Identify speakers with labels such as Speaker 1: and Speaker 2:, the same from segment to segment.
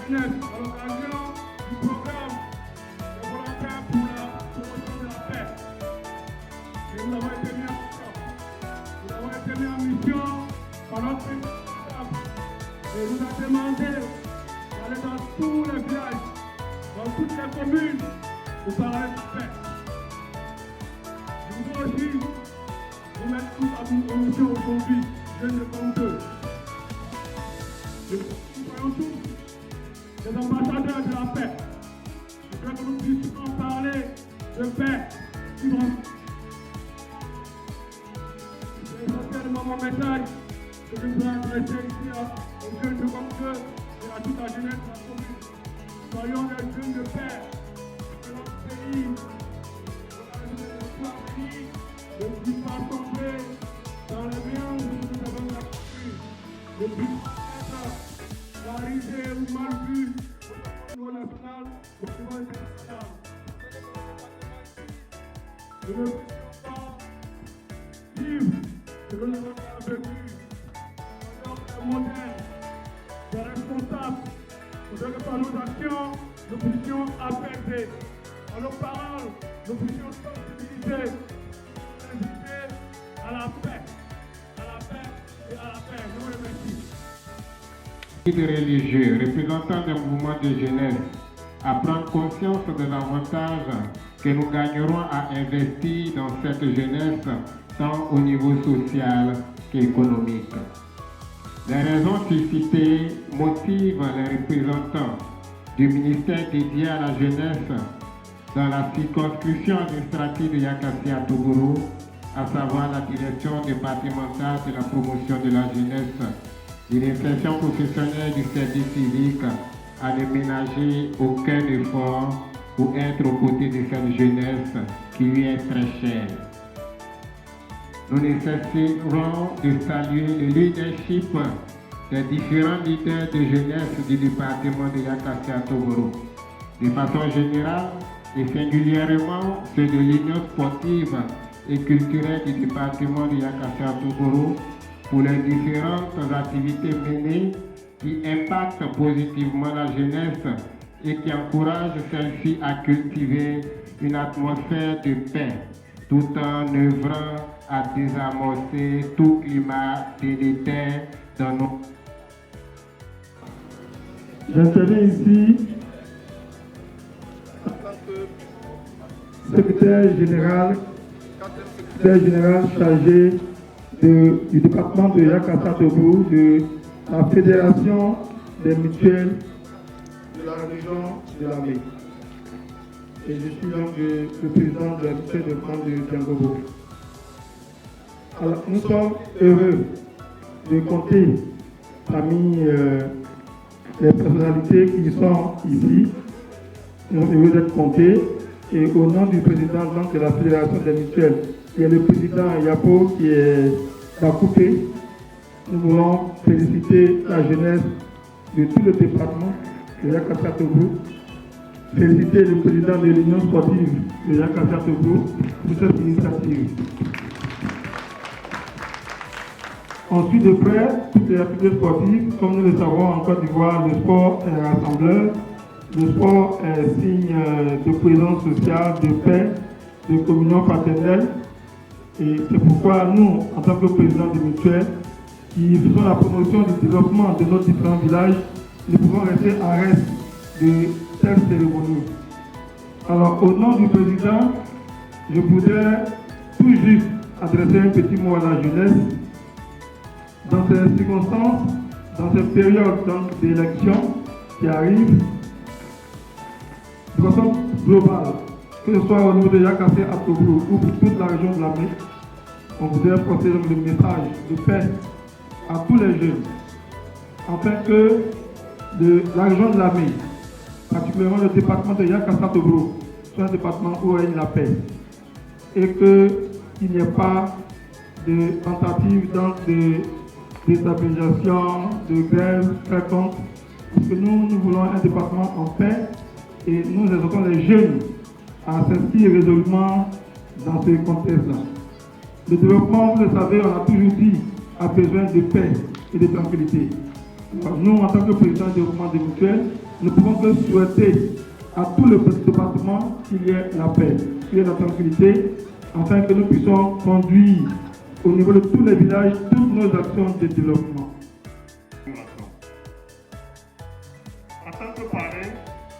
Speaker 1: jeunesse à l'occasion du programme de volontaires pour la promotion de la paix. Et nous avons été mis en mission. Nous avons été mis en mission par notre responsable. Et nous a demandé d'aller dans tous les villages, dans toutes les communes, pour parler de paix. Je voudrais aussi vous mettre tous à mission aujourd'hui, jeunes de 32. Nous soyons tous des ambassadeurs de la paix. Je veux que nous puissions parler de paix. C'est essentiellement mon message que je voudrais adresser ici aux jeunes de 32 et à toute la jeunesse de la commune. Soyons des jeunes de paix de notre pays. Ne puisse pas tomber dans les biens où nous avons la commune. Ne puisse pas être polarisé ou mal vu au niveau national ou au niveau international. Nous ne puissions pas vivre ce que nous avons vécu. Soyons des modèles, des responsables, pour que par nos actions, nous puissions apaiser. Par nos paroles, nous puissions sensibiliser. À la paix et à la paix. Nous vous remercions.
Speaker 2: Guide religieux, représentant des mouvements de jeunesse, à prendre conscience de l'avantage que nous gagnerons à investir dans cette jeunesse, tant au niveau social qu'économique. Les raisons suscitées motivent les représentants du ministère dédié à la jeunesse dans la circonscription administrative de Yakassé-Atougourou, à savoir la direction départementale de la promotion de la jeunesse, de l'insertion professionnelle du service civique, à ne ménager aucun effort pour être aux côtés de cette jeunesse qui lui est très chère. Nous ne cesserons de saluer le leadership des différents leaders de jeunesse du département de Yakassé-Atougourou. De façon générale et singulièrement ceux de l'Union sportive et culturelle du département de Yakassé-Atougourou pour les différentes activités menées qui impactent positivement la jeunesse et qui encouragent celle-ci à cultiver une atmosphère de paix tout en œuvrant à désamorcer tout climat délétère dans nos...
Speaker 3: J'interviens ici en tant que secrétaire général chargé du département de Yakassé-Atougourou, de la Fédération des mutuelles de la région de la Mée. Et je suis donc le président de la mutuelle de camp de Djangobo. Alors, nous sommes heureux de compter parmi les personnalités qui sont ici. Nous sommes heureux d'être comptés. Et au nom du président donc, de la Fédération des mutuelles, qui est le président Yapo, qui est Bakoupé, nous voulons féliciter la jeunesse de tout le département de Yakassé-Atougourou, féliciter le président de l'Union sportive de Yakassé-Atougourou pour cette initiative. On suit de près toutes les activités sportives. Comme nous le savons en Côte d'Ivoire, le sport est rassembleur. Le sport est signe de présence sociale, de paix, de communion fraternelle. Et c'est pourquoi nous, en tant que président de mutuelle, qui faisons la promotion du développement de nos différents villages, nous pouvons rester en reste de telles cérémonies. Alors, au nom du président, je voudrais tout juste adresser un petit mot à la jeunesse. Dans ces circonstances, dans cette période d'élection qui arrive, de façon globale, que ce soit au niveau de Yakassé-Atougourou ou pour toute la région de la Mée, on voudrait porter le message de paix à tous les jeunes, afin que la région de la Mée, particulièrement le département de Yakassé-Atougourou, soit un département où règne la paix, et qu'il n'y ait pas de tentative de déstabilisation, de grève quelconque, parce que nous voulons un département en paix. Et nous exhortons les jeunes à s'inscrire résolument dans ce contexte-là. Le développement, vous le savez, on a toujours dit, a besoin de paix et de tranquillité. Nous, en tant que président du développement des mutuelles, ne pouvons que souhaiter à tout le département qu'il y ait la paix, qu'il y ait la tranquillité, afin que nous puissions conduire au niveau de tous les villages toutes nos actions de développement.
Speaker 4: En tant que parrain,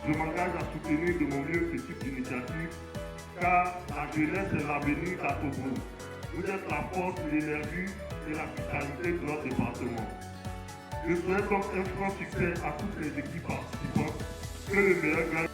Speaker 4: je m'engage à soutenir de mon mieux ce type d'initiative, car la jeunesse est l'avenir d'Atogo. Vous êtes la force, l'énergie et la vitalité de notre département. Je souhaite donc un franc succès à toutes les équipes participantes, que le meilleur gagne.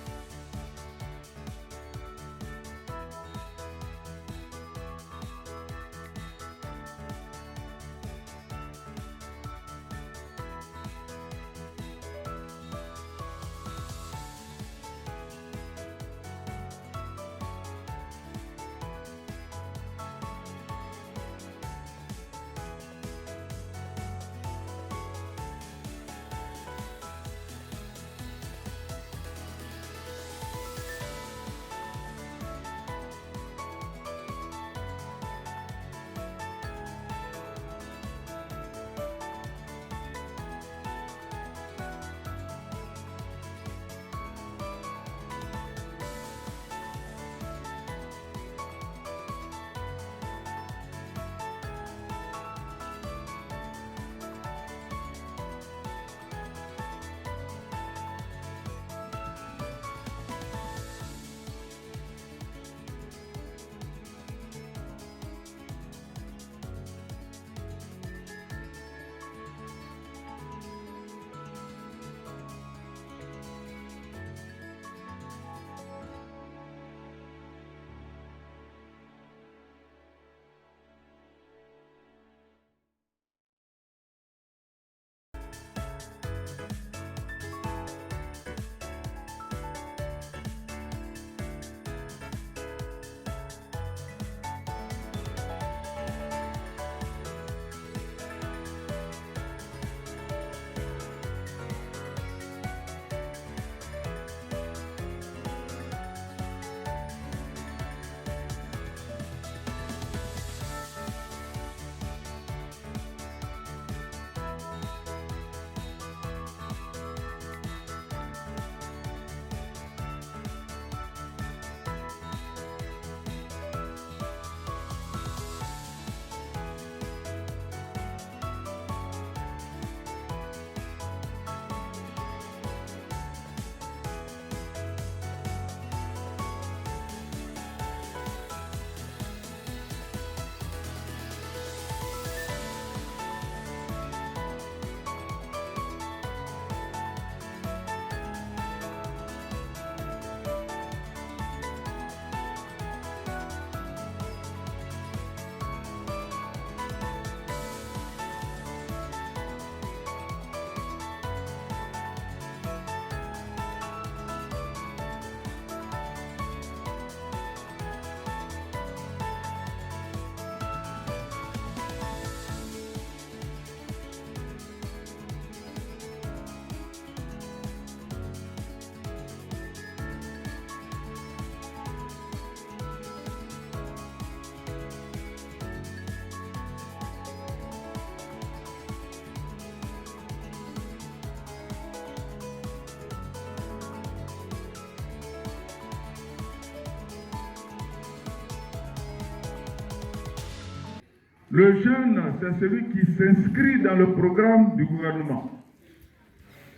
Speaker 1: Le jeune, c'est celui qui s'inscrit dans le programme du gouvernement.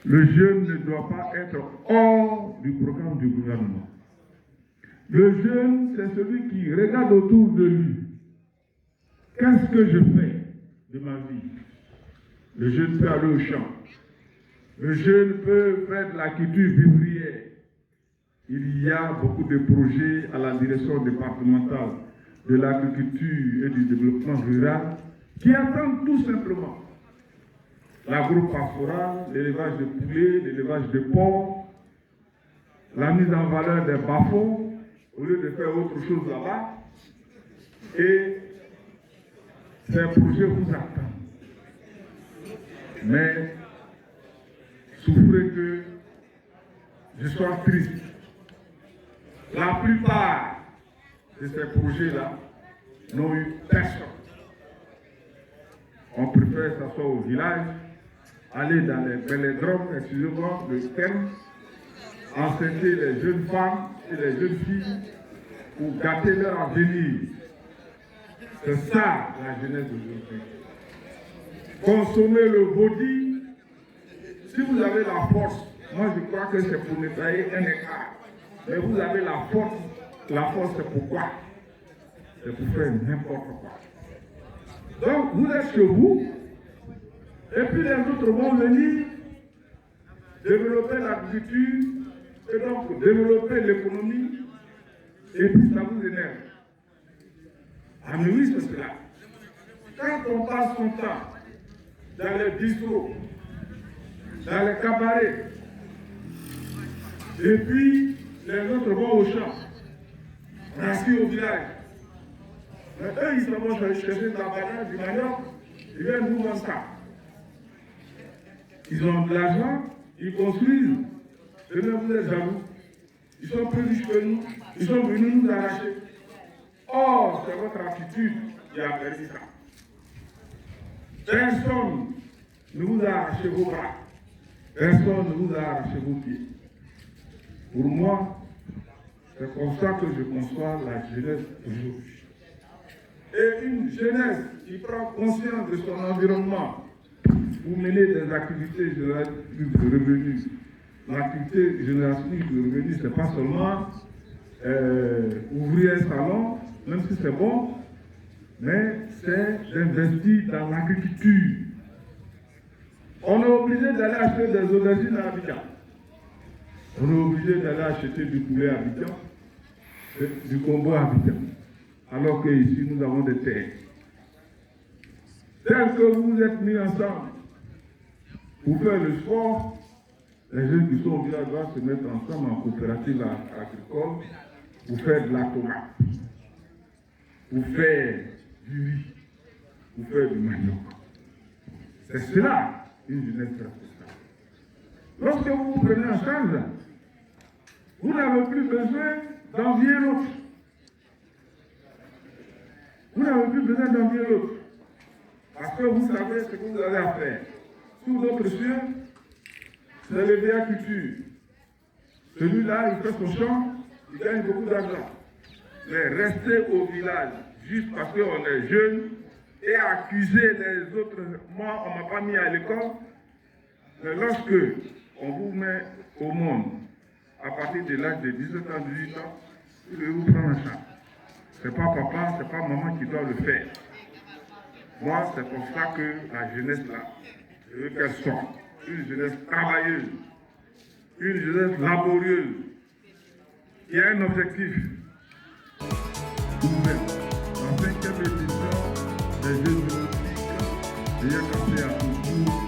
Speaker 1: Le jeune ne doit pas être hors du programme du gouvernement. Le jeune, c'est celui qui regarde autour de lui. Qu'est-ce que je fais de ma vie? Le jeune peut aller au champ. Le jeune peut faire de la culture vivrière. Il y a beaucoup de projets à la direction départementale de l'agriculture et du développement rural qui attendent tout simplement l'agro-pastoral, l'élevage de poulets, l'élevage de porcs, la mise en valeur des bas-fonds, au lieu de faire autre chose là-bas. Et ces projets vous attendent. Mais souffrez que je sois triste. La plupart de ces projets-là n'ont eu personne. On préfère s'asseoir au village, aller dans les vélodromes, excusez-moi le terme, enceintrer les jeunes femmes et les jeunes filles pour gâter leur avenir. C'est ça la jeunesse d'aujourd'hui. Consommer le body, si vous avez la force, moi je crois que c'est pour nettoyer un écart. Mais vous avez la force c'est pour quoi? C'est pour faire n'importe quoi. Donc vous êtes chez vous, et puis les autres vont venir développer l'agriculture, et donc développer l'économie, et puis ça vous énerve. Ah mais oui, c'est cela. Quand on passe son temps dans les bistrots, dans les cabarets, et puis les autres vont au champ, assis au village. Mais eux, ils vont chercher de la banane, du manioc, ils viennent nous vendre ça. Ils ont de l'argent, ils construisent. Demain, vous êtes jaloux. Ils sont plus riches que nous, ils sont venus nous arracher. Or, c'est votre attitude qui a permis ça. Personne ne vous a arraché vos bras. Personne ne vous a arraché vos pieds. Pour moi, c'est comme ça que je conçois la jeunesse aujourd'hui. Et une jeunesse qui prend conscience de son environnement pour mener des activités génératives de revenus. L'activité générative de revenus, ce n'est pas seulement ouvrir un salon, même si c'est bon, mais c'est d'investir dans l'agriculture. On est obligé d'aller acheter des aubergines à Abidjan. On est obligé d'aller acheter du poulet à Abidjan, du combo à Abidjan. Alors qu'ici, nous avons des terres. Tel que vous êtes mis ensemble pour faire le sport, les jeunes qui sont au village doivent se mettre ensemble en coopérative agricole pour faire de la tomate, pour faire du riz, pour faire du manioc. C'est cela, une jeunesse responsable. Lorsque vous vous prenez en charge, vous n'avez plus besoin d'envier l'autre. Vous n'avez plus besoin d'envier l'autre. Parce que vous savez ce que vous avez à faire. Sous d'autres cieux, c'est l'agriculture. Celui-là, il fait son champ, il gagne beaucoup d'argent. Mais rester au village, juste parce qu'on est jeune, et accuser les autres, moi, on ne m'a pas mis à l'école, mais lorsque on vous met au monde, à partir de l'âge de 17 ans, 18 ans, vous devez vous prendre en charge. Ce n'est pas papa, ce n'est pas maman qui doit le faire. Moi, c'est pour ça que la jeunesse là, je veux qu'elle soit une jeunesse travailleuse, une jeunesse laborieuse, qui a un objectif. La 5e édition des Jeux olympiques, il y a cassé à Toulouse.